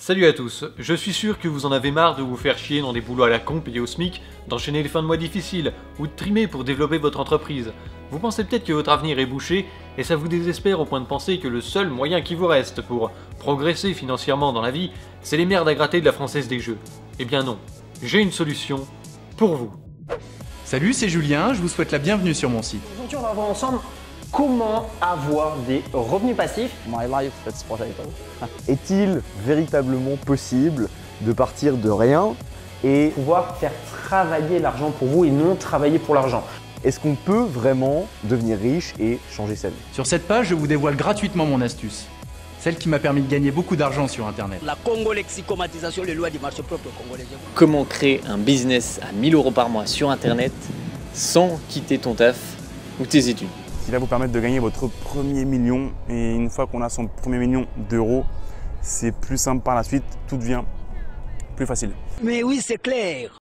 Salut à tous, je suis sûr que vous en avez marre de vous faire chier dans des boulots à la con payés au SMIC, d'enchaîner les fins de mois difficiles, ou de trimer pour développer votre entreprise. Vous pensez peut-être que votre avenir est bouché, et ça vous désespère au point de penser que le seul moyen qui vous reste pour progresser financièrement dans la vie, c'est les merdes à gratter de la Française des Jeux. Eh bien non, j'ai une solution pour vous. Salut, c'est Julien, je vous souhaite la bienvenue sur mon site. Aujourd'hui, on va voir ensemble comment avoir des revenus passifs. My life, let's potato. Est-il véritablement possible de partir de rien et Pouvoir faire travailler l'argent pour vous et non travailler pour l'argent. est-ce qu'on peut vraiment devenir riche et changer sa vie? Sur cette page, je vous dévoile gratuitement mon astuce. Celle qui m'a permis de gagner beaucoup d'argent sur Internet. La congolexicomatisation, les lois du marché propre congolais. Comment créer un business à 1000 € par mois sur Internet sans quitter ton taf ou tes études. Qui va vous permettre de gagner votre premier million. Et une fois qu'on a son premier million d'euros, c'est plus simple par la suite, tout devient plus facile. Mais oui, c'est clair.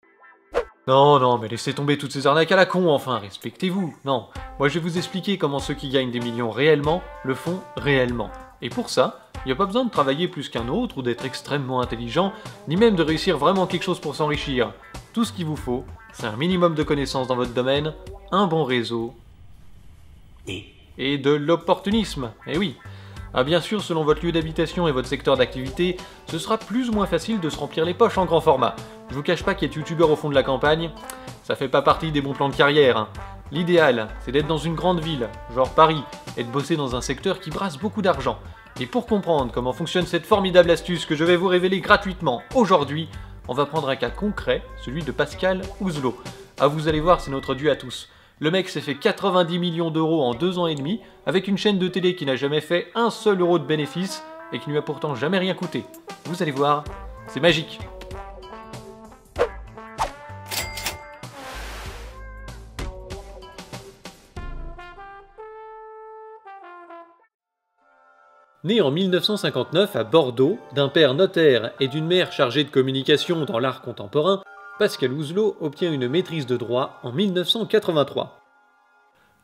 Non, mais laissez tomber toutes ces arnaques à la con, enfin, respectez-vous. Non, moi je vais vous expliquer comment ceux qui gagnent des millions réellement le font réellement. Et pour ça, il n'y a pas besoin de travailler plus qu'un autre ou d'être extrêmement intelligent, ni même de réussir vraiment quelque chose pour s'enrichir. Tout ce qu'il vous faut, c'est un minimum de connaissances dans votre domaine, un bon réseau et de l'opportunisme. Eh oui. Ah bien sûr, selon votre lieu d'habitation et votre secteur d'activité, ce sera plus ou moins facile de se remplir les poches en grand format. Je vous cache pas qu'être youtubeur au fond de la campagne, ça fait pas partie des bons plans de carrière, hein. L'idéal, c'est d'être dans une grande ville, genre Paris, et de bosser dans un secteur qui brasse beaucoup d'argent. Et pour comprendre comment fonctionne cette formidable astuce que je vais vous révéler gratuitement aujourd'hui, on va prendre un cas concret, celui de Pascal Ouzelot. Ah, vous allez voir, c'est notre dû à tous. Le mec s'est fait 90 millions d'euros en 2 ans et demi, avec une chaîne de télé qui n'a jamais fait un seul euro de bénéfice, et qui ne lui a pourtant jamais rien coûté. Vous allez voir, c'est magique. Né en 1959 à Bordeaux, d'un père notaire et d'une mère chargée de communication dans l'art contemporain, Pascal Ouzelot obtient une maîtrise de droit en 1983.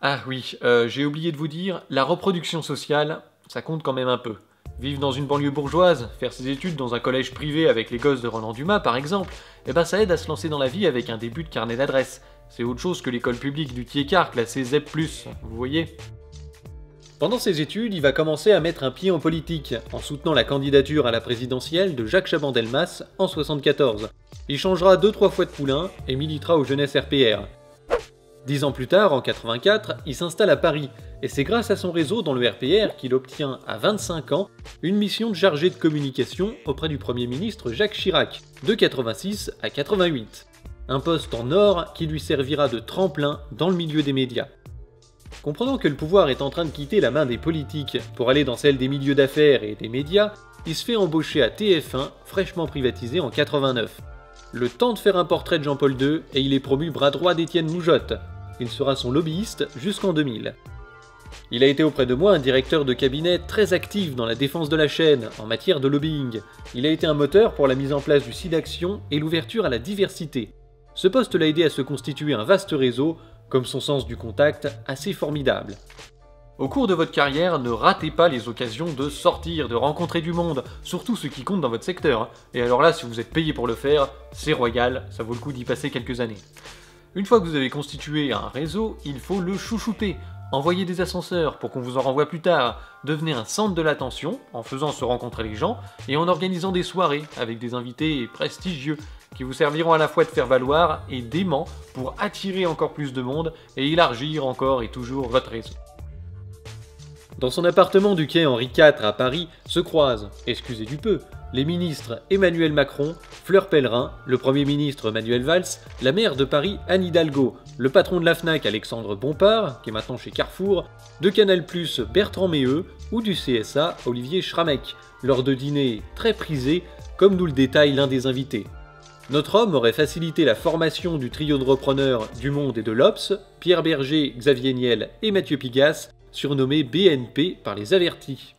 Ah oui, j'ai oublié de vous dire, la reproduction sociale, ça compte quand même un peu. Vivre dans une banlieue bourgeoise, faire ses études dans un collège privé avec les gosses de Roland Dumas par exemple, eh ben ça aide à se lancer dans la vie avec un début de carnet d'adresse. C'est autre chose que l'école publique du Tiécar classée ZEP+, vous voyez ? Pendant ses études, il va commencer à mettre un pied en politique, en soutenant la candidature à la présidentielle de Jacques Chaban-Delmas en 1974. Il changera 2-3 fois de poulain et militera aux jeunesses RPR. 10 ans plus tard, en 1984, il s'installe à Paris, et c'est grâce à son réseau dans le RPR qu'il obtient, à 25 ans, une mission de chargé de communication auprès du Premier ministre Jacques Chirac, de 86 à 88. Un poste en or qui lui servira de tremplin dans le milieu des médias. Comprenant que le pouvoir est en train de quitter la main des politiques pour aller dans celle des milieux d'affaires et des médias, il se fait embaucher à TF1, fraîchement privatisé en 89. Le temps de faire un portrait de Jean-Paul II et il est promu bras droit d'Étienne Moujotte. Il sera son lobbyiste jusqu'en 2000. Il a été auprès de moi un directeur de cabinet très actif dans la défense de la chaîne en matière de lobbying. Il a été un moteur pour la mise en place du SIDAction et l'ouverture à la diversité. Ce poste l'a aidé à se constituer un vaste réseau, comme son sens du contact assez formidable. Au cours de votre carrière, ne ratez pas les occasions de sortir, de rencontrer du monde, surtout ceux qui comptent dans votre secteur. Et alors là, si vous êtes payé pour le faire, c'est royal, ça vaut le coup d'y passer quelques années. Une fois que vous avez constitué un réseau, il faut le chouchouter. Envoyer des ascenseurs pour qu'on vous en renvoie plus tard, devenez un centre de l'attention en faisant se rencontrer les gens et en organisant des soirées avec des invités prestigieux qui vous serviront à la fois de faire valoir et d'aimant pour attirer encore plus de monde et élargir encore et toujours votre réseau. Dans son appartement du quai Henri IV à Paris se croisent, excusez du peu, les ministres Emmanuel Macron, Fleur Pellerin, le Premier ministre Manuel Valls, la maire de Paris Anne Hidalgo, le patron de la Fnac Alexandre Bompard, qui est maintenant chez Carrefour, de Canal+ Bertrand Méheux ou du CSA Olivier Schramek, lors de dîners très prisés, comme nous le détaille l'un des invités. Notre homme aurait facilité la formation du trio de repreneurs du Monde et de l'Obs, Pierre Berger, Xavier Niel et Mathieu Pigasse, surnommé BNP par les avertis.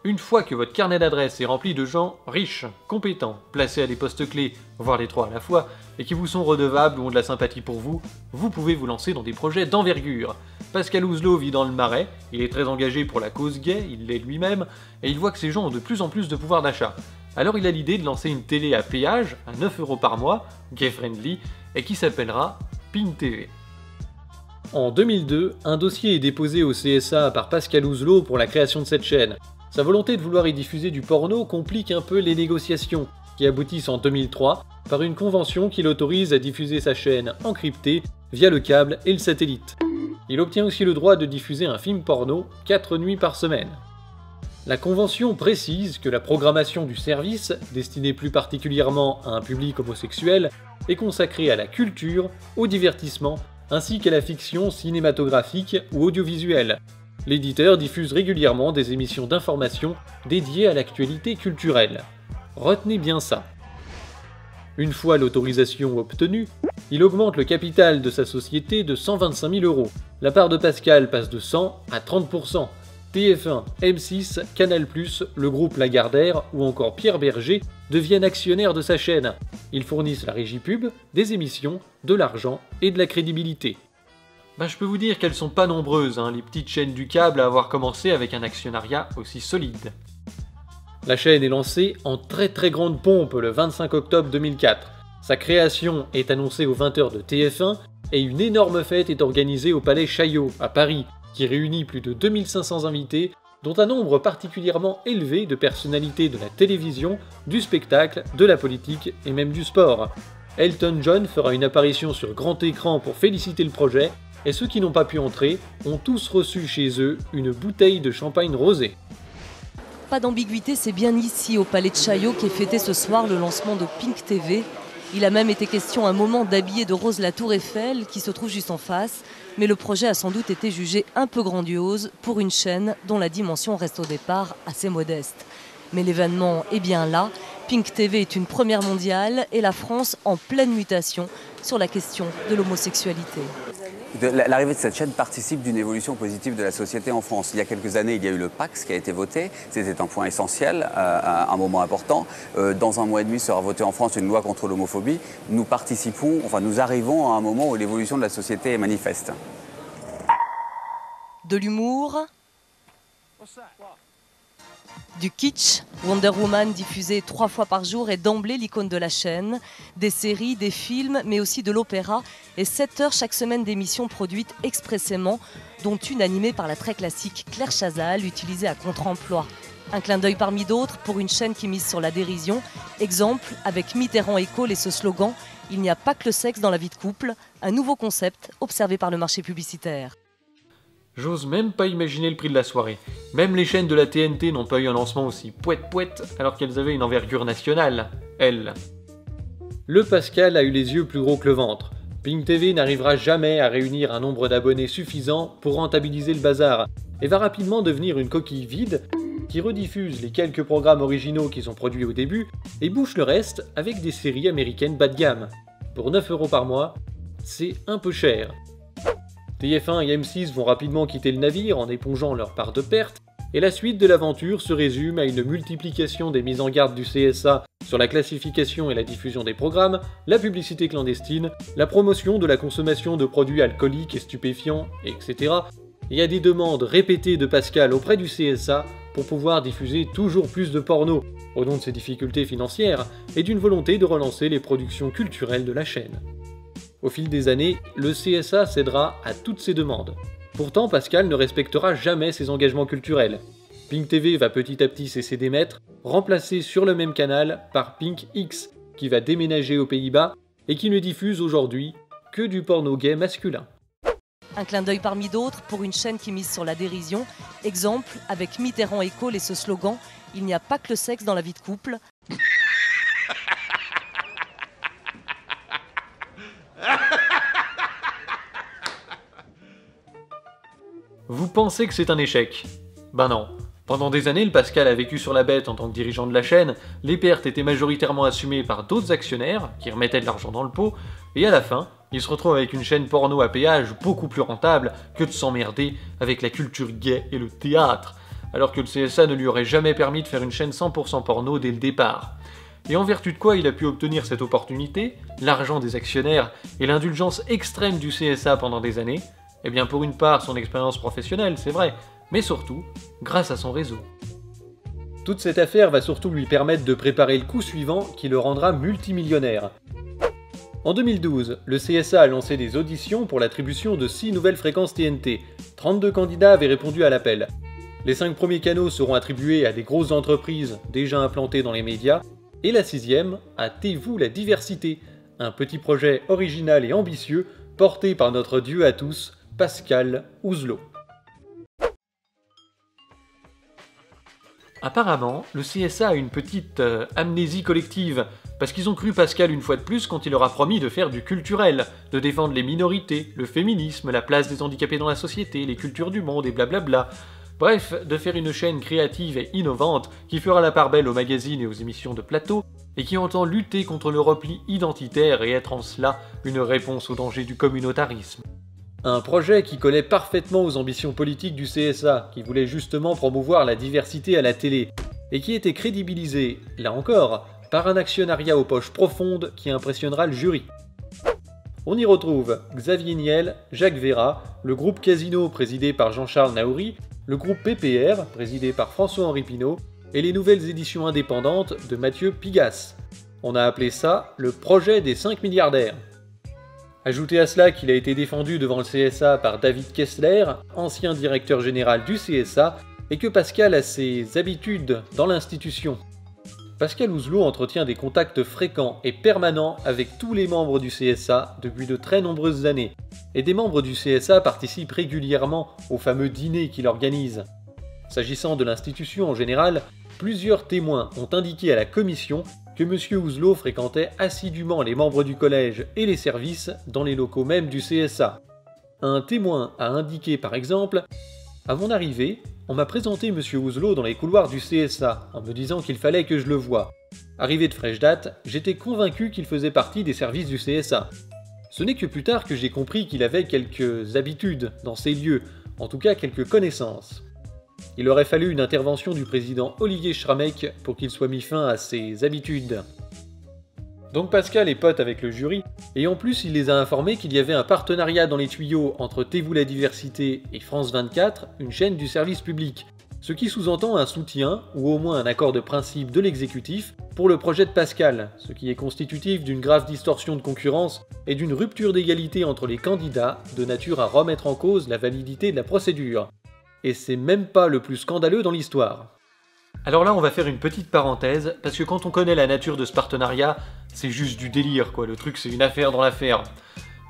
Une fois que votre carnet d'adresses est rempli de gens riches, compétents, placés à des postes clés, voire les trois à la fois, et qui vous sont redevables ou ont de la sympathie pour vous, vous pouvez vous lancer dans des projets d'envergure. Pascal Ouzelot vit dans le Marais, il est très engagé pour la cause gay, il l'est lui-même, et il voit que ces gens ont de plus en plus de pouvoir d'achat. Alors il a l'idée de lancer une télé à péage, à 9 € par mois, gay-friendly, et qui s'appellera Pink TV. En 2002, un dossier est déposé au CSA par Pascal Ouzelot pour la création de cette chaîne. Sa volonté de vouloir y diffuser du porno complique un peu les négociations, qui aboutissent en 2003 par une convention qui l'autorise à diffuser sa chaîne encryptée via le câble et le satellite. Il obtient aussi le droit de diffuser un film porno 4 nuits par semaine. La convention précise que la programmation du service, destinée plus particulièrement à un public homosexuel, est consacrée à la culture, au divertissement, ainsi qu'à la fiction cinématographique ou audiovisuelle. L'éditeur diffuse régulièrement des émissions d'information dédiées à l'actualité culturelle. Retenez bien ça. Une fois l'autorisation obtenue, il augmente le capital de sa société de 125 000 €. La part de Pascal passe de 100 à 30%. TF1, M6, Canal+, le groupe Lagardère ou encore Pierre Berger deviennent actionnaires de sa chaîne. Ils fournissent la régie pub, des émissions, de l'argent et de la crédibilité. Je peux vous dire qu'elles sont pas nombreuses, les petites chaînes du câble à avoir commencé avec un actionnariat aussi solide. La chaîne est lancée en très grande pompe le 25 octobre 2004. Sa création est annoncée aux 20 h de TF1 et une énorme fête est organisée au Palais Chaillot, à Paris, qui réunit plus de 2500 invités, dont un nombre particulièrement élevé de personnalités de la télévision, du spectacle, de la politique et même du sport. Elton John fera une apparition sur grand écran pour féliciter le projet, et ceux qui n'ont pas pu entrer ont tous reçu chez eux une bouteille de champagne rosé. Pas d'ambiguïté, c'est bien ici, au Palais de Chaillot, qu'est fêté ce soir le lancement de Pink TV. Il a même été question un moment d'habiller de rose la Tour Eiffel, qui se trouve juste en face, mais le projet a sans doute été jugé un peu grandiose pour une chaîne dont la dimension reste au départ assez modeste. Mais l'événement est bien là. Pink TV est une première mondiale et la France en pleine mutation sur la question de l'homosexualité. L'arrivée de cette chaîne participe d'une évolution positive de la société en France. Il y a quelques années, il y a eu le PACS qui a été voté. C'était un point essentiel, un moment important. Dans un mois et demi sera votée en France une loi contre l'homophobie. Nous participons, nous arrivons à un moment où l'évolution de la société est manifeste. De l'humour, du kitsch, Wonder Woman diffusé 3 fois par jour est d'emblée l'icône de la chaîne, des séries, des films, mais aussi de l'opéra et 7 heures chaque semaine d'émissions produites expressément, dont une animée par la très classique Claire Chazal, utilisée à contre-emploi. Un clin d'œil parmi d'autres pour une chaîne qui mise sur la dérision. Exemple avec Mitterrand et Kohl et ce slogan « Il n'y a pas que le sexe dans la vie de couple », un nouveau concept observé par le marché publicitaire. J'ose même pas imaginer le prix de la soirée. Même les chaînes de la TNT n'ont pas eu un lancement aussi poète-poète alors qu'elles avaient une envergure nationale, elles. Le Pascal a eu les yeux plus gros que le ventre. Pink TV n'arrivera jamais à réunir un nombre d'abonnés suffisant pour rentabiliser le bazar et va rapidement devenir une coquille vide qui rediffuse les quelques programmes originaux qu'ils ont produits au début et bouche le reste avec des séries américaines bas de gamme. Pour 9 € par mois, c'est un peu cher. TF1 et M6 vont rapidement quitter le navire en épongeant leur part de perte, et la suite de l'aventure se résume à une multiplication des mises en garde du CSA sur la classification et la diffusion des programmes, la publicité clandestine, la promotion de la consommation de produits alcooliques et stupéfiants, etc. Et à des demandes répétées de Pascal auprès du CSA pour pouvoir diffuser toujours plus de porno, au nom de ses difficultés financières et d'une volonté de relancer les productions culturelles de la chaîne. Au fil des années, le CSA cédera à toutes ces demandes. Pourtant, Pascal ne respectera jamais ses engagements culturels. Pink TV va petit à petit cesser d'émettre, remplacé sur le même canal par Pink X, qui va déménager aux Pays-Bas et qui ne diffuse aujourd'hui que du porno gay masculin. Un clin d'œil parmi d'autres pour une chaîne qui mise sur la dérision. Exemple avec Mitterrand et Kohl et ce slogan « Il n'y a pas que le sexe dans la vie de couple ». Vous pensez que c'est un échec? Ben non. Pendant des années, le Pascal a vécu sur la bête en tant que dirigeant de la chaîne, les pertes étaient majoritairement assumées par d'autres actionnaires qui remettaient de l'argent dans le pot, et à la fin, il se retrouve avec une chaîne porno à péage beaucoup plus rentable que de s'emmerder avec la culture gay et le théâtre, alors que le CSA ne lui aurait jamais permis de faire une chaîne 100% porno dès le départ. Et en vertu de quoi il a pu obtenir cette opportunité, l'argent des actionnaires et l'indulgence extrême du CSA pendant des années? Eh bien pour une part son expérience professionnelle, c'est vrai, mais surtout grâce à son réseau. Toute cette affaire va surtout lui permettre de préparer le coup suivant qui le rendra multimillionnaire. En 2012, le CSA a lancé des auditions pour l'attribution de 6 nouvelles fréquences TNT. 32 candidats avaient répondu à l'appel. Les 5 premiers canaux seront attribués à des grosses entreprises déjà implantées dans les médias, et la 6e à Taisez-vous la diversité, un petit projet original et ambitieux porté par notre dieu à tous, Pascal Ouzlot. Apparemment, le CSA a une petite amnésie collective, parce qu'ils ont cru Pascal une fois de plus quand il leur a promis de faire du culturel, de défendre les minorités, le féminisme, la place des handicapés dans la société, les cultures du monde et blablabla. Bref, de faire une chaîne créative et innovante qui fera la part belle aux magazines et aux émissions de plateau, et qui entend lutter contre le repli identitaire et être en cela une réponse au danger du communautarisme. Un projet qui collait parfaitement aux ambitions politiques du CSA, qui voulait justement promouvoir la diversité à la télé, et qui était crédibilisé, là encore, par un actionnariat aux poches profondes qui impressionnera le jury. On y retrouve Xavier Niel, Jacques Véra, le groupe Casino présidé par Jean-Charles Naouri, le groupe PPR présidé par François-Henri Pinault, et les nouvelles éditions indépendantes de Mathieu Pigasse. On a appelé ça le projet des 5 milliardaires. Ajoutez à cela qu'il a été défendu devant le CSA par David Kessler, ancien directeur général du CSA, et que Pascal a ses habitudes dans l'institution. Pascal Ouzlot entretient des contacts fréquents et permanents avec tous les membres du CSA depuis de très nombreuses années, et des membres du CSA participent régulièrement aux fameux dîners qu'il organise. S'agissant de l'institution en général, plusieurs témoins ont indiqué à la commission que M. Ouzlot fréquentait assidûment les membres du collège et les services dans les locaux même du CSA. Un témoin a indiqué par exemple « À mon arrivée, on m'a présenté M. Ouzlot dans les couloirs du CSA en me disant qu'il fallait que je le voie. Arrivé de fraîche date, j'étais convaincu qu'il faisait partie des services du CSA. Ce n'est que plus tard que j'ai compris qu'il avait quelques habitudes dans ces lieux, en tout cas quelques connaissances. Il aurait fallu une intervention du président Olivier Schramek pour qu'il soit mis fin à ses habitudes. » Donc Pascal est pote avec le jury, et en plus il les a informés qu'il y avait un partenariat dans les tuyaux entre Taisez-vous la diversité et France 24, une chaîne du service public, ce qui sous-entend un soutien, ou au moins un accord de principe de l'exécutif, pour le projet de Pascal, ce qui est constitutif d'une grave distorsion de concurrence et d'une rupture d'égalité entre les candidats, de nature à remettre en cause la validité de la procédure. Et c'est même pas le plus scandaleux dans l'histoire. Alors là on va faire une petite parenthèse, parce que quand on connaît la nature de ce partenariat, c'est juste du délire quoi, le truc c'est une affaire dans l'affaire.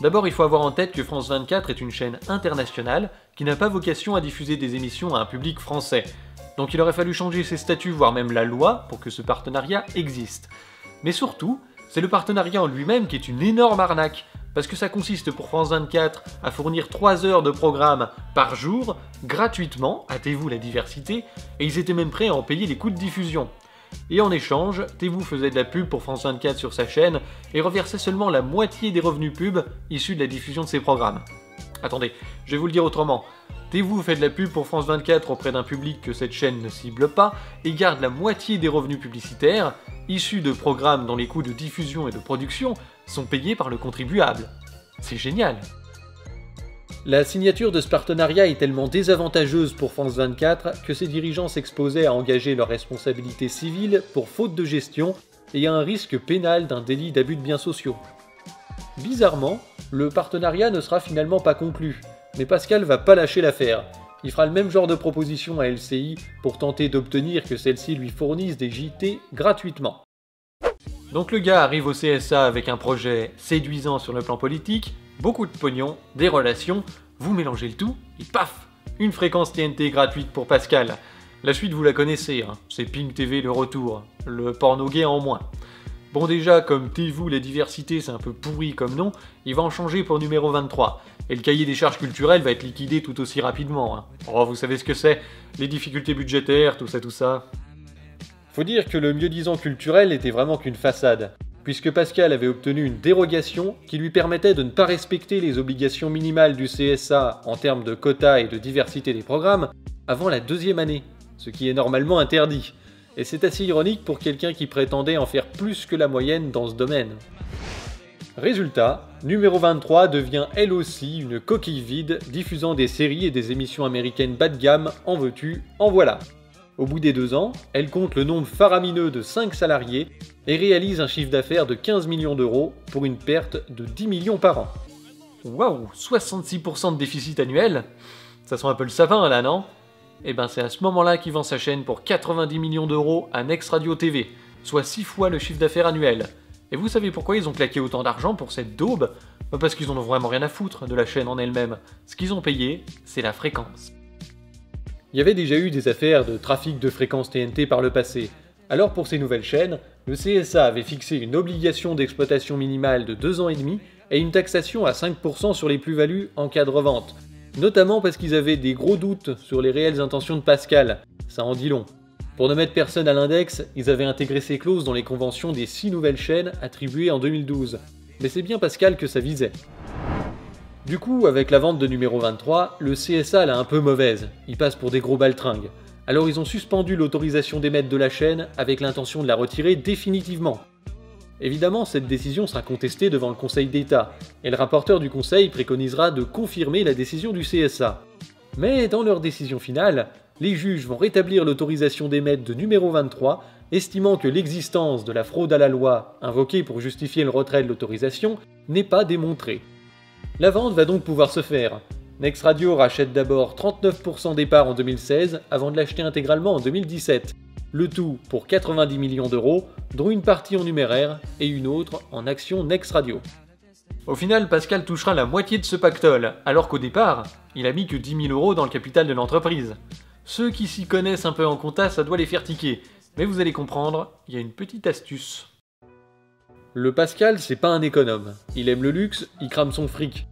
D'abord il faut avoir en tête que France 24 est une chaîne internationale qui n'a pas vocation à diffuser des émissions à un public français. Donc il aurait fallu changer ses statuts, voire même la loi, pour que ce partenariat existe. Mais surtout, c'est le partenariat en lui-même qui est une énorme arnaque, parce que ça consiste pour France 24 à fournir 3 heures de programme par jour, gratuitement, à Taisez-vous la diversité, et ils étaient même prêts à en payer les coûts de diffusion. Et en échange, Taisez-vous faisait de la pub pour France 24 sur sa chaîne, et reversait seulement la moitié des revenus pub issus de la diffusion de ses programmes. Attendez, je vais vous le dire autrement. Taisez-vous fait de la pub pour France 24 auprès d'un public que cette chaîne ne cible pas, et garde la moitié des revenus publicitaires, issus de programmes dont les coûts de diffusion et de production sont payés par le contribuable. C'est génial! La signature de ce partenariat est tellement désavantageuse pour France 24 que ses dirigeants s'exposaient à engager leurs responsabilités civiles pour faute de gestion et à un risque pénal d'un délit d'abus de biens sociaux. Bizarrement, le partenariat ne sera finalement pas conclu, mais Pascal va pas lâcher l'affaire. Il fera le même genre de proposition à LCI pour tenter d'obtenir que celle-ci lui fournisse des JT gratuitement. Donc le gars arrive au CSA avec un projet séduisant sur le plan politique, beaucoup de pognon, des relations, vous mélangez le tout, et paf, une fréquence TNT gratuite pour Pascal. La suite vous la connaissez, hein, c'est Pink TV le retour, le porno gay en moins. Bon déjà, comme Taisez-vous la diversité c'est un peu pourri comme nom, il va en changer pour numéro 23, et le cahier des charges culturelles va être liquidé tout aussi rapidement. Hein. Oh, vous savez ce que c'est, les difficultés budgétaires, tout ça. Faut dire que le mieux-disant culturel était vraiment qu'une façade, puisque Pascal avait obtenu une dérogation qui lui permettait de ne pas respecter les obligations minimales du CSA en termes de quotas et de diversité des programmes avant la 2e année, ce qui est normalement interdit. Et c'est assez ironique pour quelqu'un qui prétendait en faire plus que la moyenne dans ce domaine. Résultat, numéro 23 devient elle aussi une coquille vide diffusant des séries et des émissions américaines bas de gamme, en veux-tu, en voilà. Au bout des 2 ans, elle compte le nombre faramineux de 5 salariés et réalise un chiffre d'affaires de 15 millions d'euros pour une perte de 10 millions par an. Waouh, 66% de déficit annuel? Ça sent un peu le sapin là, non? Et ben c'est à ce moment-là qu'il vend sa chaîne pour 90 millions d'euros à Next Radio TV, soit 6 fois le chiffre d'affaires annuel. Et vous savez pourquoi ils ont claqué autant d'argent pour cette daube? Parce qu'ils en ont vraiment rien à foutre de la chaîne en elle-même. Ce qu'ils ont payé, c'est la fréquence. Il y avait déjà eu des affaires de trafic de fréquences TNT par le passé. Alors pour ces nouvelles chaînes, le CSA avait fixé une obligation d'exploitation minimale de 2 ans et demi et une taxation à 5% sur les plus-values en cas de revente. Notamment parce qu'ils avaient des gros doutes sur les réelles intentions de Pascal. Ça en dit long. Pour ne mettre personne à l'index, ils avaient intégré ces clauses dans les conventions des 6 nouvelles chaînes attribuées en 2012. Mais c'est bien Pascal que ça visait. Du coup, avec la vente de numéro 23, le CSA l'a un peu mauvaise, il passe pour des gros baltringues. Alors ils ont suspendu l'autorisation d'émettre de la chaîne avec l'intention de la retirer définitivement. Évidemment, cette décision sera contestée devant le Conseil d'État, et le rapporteur du Conseil préconisera de confirmer la décision du CSA. Mais dans leur décision finale, les juges vont rétablir l'autorisation d'émettre de numéro 23, estimant que l'existence de la fraude à la loi, invoquée pour justifier le retrait de l'autorisation, n'est pas démontrée. La vente va donc pouvoir se faire. Next Radio rachète d'abord 39% des parts en 2016 avant de l'acheter intégralement en 2017. Le tout pour 90 millions d'euros, dont une partie en numéraire et une autre en actions Next Radio. Au final, Pascal touchera la moitié de ce pactole, alors qu'au départ, il a mis que 10 000 euros dans le capital de l'entreprise. Ceux qui s'y connaissent un peu en compta, ça doit les faire tiquer. Mais vous allez comprendre, il y a une petite astuce. Le Pascal, c'est pas un économe. Il aime le luxe, il crame son fric.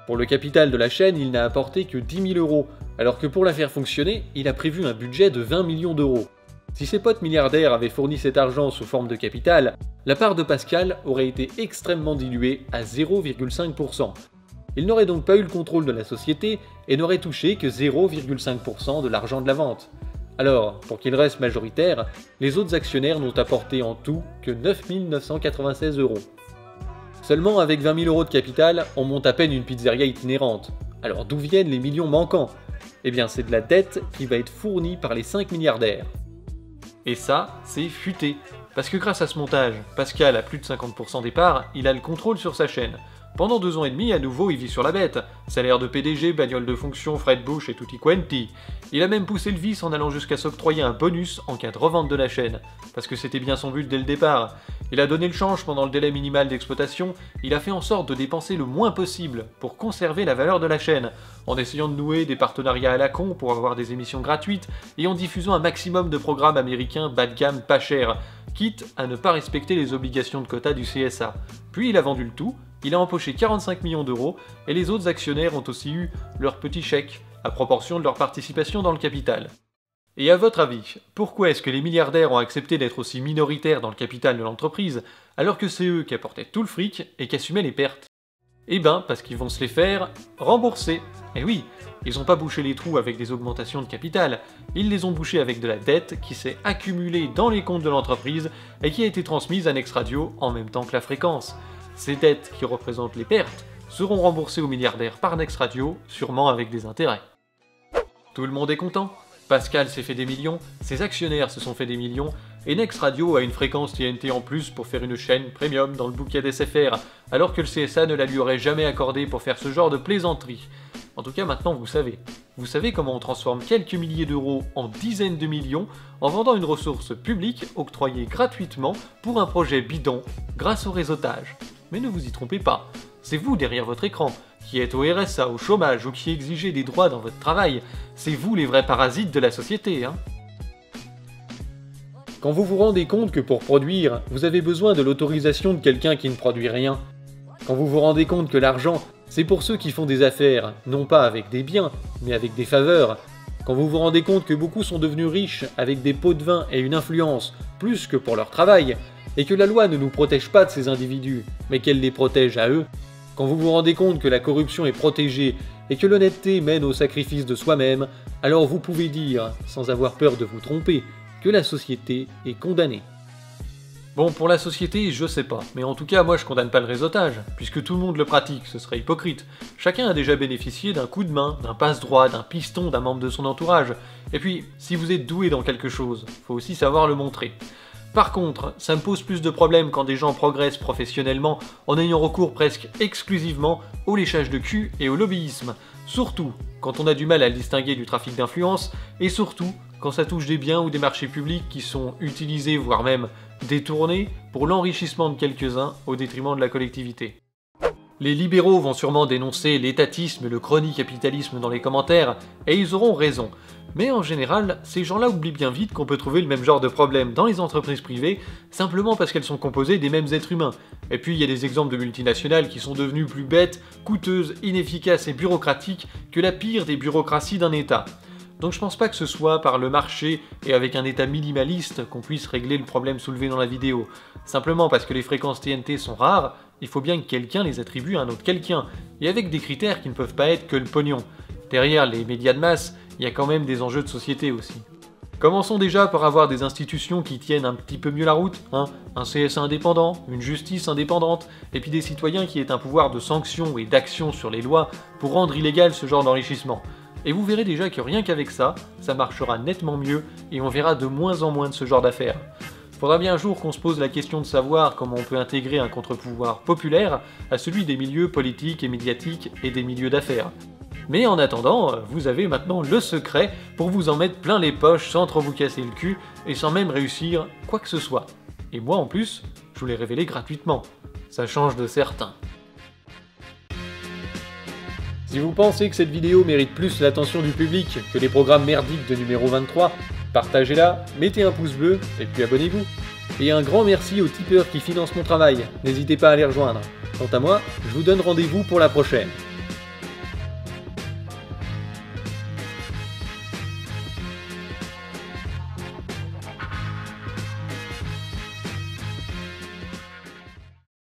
Pour le capital de la chaîne, il n'a apporté que 10 000 euros, alors que pour la faire fonctionner, il a prévu un budget de 20 millions d'euros. Si ses potes milliardaires avaient fourni cet argent sous forme de capital, la part de Pascal aurait été extrêmement diluée à 0,5%. Il n'aurait donc pas eu le contrôle de la société et n'aurait touché que 0,5% de l'argent de la vente. Alors, pour qu'il reste majoritaire, les autres actionnaires n'ont apporté en tout que 9 996 euros. Seulement avec 20 000 euros de capital, on monte à peine une pizzeria itinérante. Alors d'où viennent les millions manquants? Eh bien c'est de la dette qui va être fournie par les 5 milliardaires. Et ça, c'est futé. Parce que grâce à ce montage, Pascal a plus de 50% des parts, il a le contrôle sur sa chaîne. Pendant 2 ans et demi, à nouveau, il vit sur la bête. Salaire de PDG, bagnole de fonction, Fred Bush et tutti quanti. Il a même poussé le vice en allant jusqu'à s'octroyer un bonus en cas de revente de la chaîne. Parce que c'était bien son but dès le départ. Il a donné le change pendant le délai minimal d'exploitation, il a fait en sorte de dépenser le moins possible pour conserver la valeur de la chaîne, en essayant de nouer des partenariats à la con pour avoir des émissions gratuites et en diffusant un maximum de programmes américains bas de gamme pas chers, quitte à ne pas respecter les obligations de quota du CSA. Puis il a vendu le tout, il a empoché 45 millions d'euros et les autres actionnaires ont aussi eu leur petit chèque, à proportion de leur participation dans le capital. Et à votre avis, pourquoi est-ce que les milliardaires ont accepté d'être aussi minoritaires dans le capital de l'entreprise, alors que c'est eux qui apportaient tout le fric et qui assumaient les pertes? Eh ben, parce qu'ils vont se les faire rembourser. Et oui, ils n'ont pas bouché les trous avec des augmentations de capital, ils les ont bouchés avec de la dette qui s'est accumulée dans les comptes de l'entreprise et qui a été transmise à Next Radio en même temps que la fréquence. Ces dettes qui représentent les pertes seront remboursées aux milliardaires par Next Radio, sûrement avec des intérêts. Tout le monde est content? Pascal s'est fait des millions, ses actionnaires se sont fait des millions, et Next Radio a une fréquence TNT en plus pour faire une chaîne premium dans le bouquet d'SFR, alors que le CSA ne la lui aurait jamais accordé pour faire ce genre de plaisanterie. En tout cas, maintenant vous savez. Vous savez comment on transforme quelques milliers d'euros en dizaines de millions en vendant une ressource publique octroyée gratuitement pour un projet bidon grâce au réseautage. Mais ne vous y trompez pas, c'est vous derrière votre écran, qui êtes au RSA, au chômage ou qui exigez des droits dans votre travail. C'est vous les vrais parasites de la société, hein. Quand vous vous rendez compte que pour produire, vous avez besoin de l'autorisation de quelqu'un qui ne produit rien. Quand vous vous rendez compte que l'argent, c'est pour ceux qui font des affaires, non pas avec des biens, mais avec des faveurs. Quand vous vous rendez compte que beaucoup sont devenus riches avec des pots de vin et une influence, plus que pour leur travail, et que la loi ne nous protège pas de ces individus, mais qu'elle les protège à eux. Quand vous vous rendez compte que la corruption est protégée et que l'honnêteté mène au sacrifice de soi-même, alors vous pouvez dire, sans avoir peur de vous tromper, que la société est condamnée. Bon, pour la société, je sais pas, mais en tout cas, moi je condamne pas le réseautage, puisque tout le monde le pratique, ce serait hypocrite. Chacun a déjà bénéficié d'un coup de main, d'un passe-droit, d'un piston d'un membre de son entourage. Et puis, si vous êtes doué dans quelque chose, faut aussi savoir le montrer. Par contre, ça me pose plus de problèmes quand des gens progressent professionnellement en ayant recours presque exclusivement au léchage de cul et au lobbyisme. Surtout quand on a du mal à le distinguer du trafic d'influence, et surtout quand ça touche des biens ou des marchés publics qui sont utilisés, voire même détournés, pour l'enrichissement de quelques-uns au détriment de la collectivité. Les libéraux vont sûrement dénoncer l'étatisme et le crony-capitalisme dans les commentaires, et ils auront raison. Mais en général, ces gens-là oublient bien vite qu'on peut trouver le même genre de problème dans les entreprises privées, simplement parce qu'elles sont composées des mêmes êtres humains. Et puis il y a des exemples de multinationales qui sont devenues plus bêtes, coûteuses, inefficaces et bureaucratiques que la pire des bureaucraties d'un État. Donc je pense pas que ce soit par le marché et avec un état minimaliste qu'on puisse régler le problème soulevé dans la vidéo. Simplement parce que les fréquences TNT sont rares, il faut bien que quelqu'un les attribue à un autre quelqu'un, et avec des critères qui ne peuvent pas être que le pognon. Derrière les médias de masse, il y a quand même des enjeux de société aussi. Commençons déjà par avoir des institutions qui tiennent un petit peu mieux la route, hein, un CSA indépendant, une justice indépendante, et puis des citoyens qui aient un pouvoir de sanction et d'action sur les lois pour rendre illégal ce genre d'enrichissement. Et vous verrez déjà que rien qu'avec ça, ça marchera nettement mieux et on verra de moins en moins de ce genre d'affaires. Faudra bien un jour qu'on se pose la question de savoir comment on peut intégrer un contre-pouvoir populaire à celui des milieux politiques et médiatiques et des milieux d'affaires. Mais en attendant, vous avez maintenant le secret pour vous en mettre plein les poches sans trop vous casser le cul et sans même réussir quoi que ce soit. Et moi en plus, je vous l'ai révélé gratuitement. Ça change de certains. Si vous pensez que cette vidéo mérite plus l'attention du public que les programmes merdiques de numéro 23, partagez-la, mettez un pouce bleu et puis abonnez-vous. Et un grand merci aux tipeurs qui financent mon travail, n'hésitez pas à les rejoindre. Quant à moi, je vous donne rendez-vous pour la prochaine.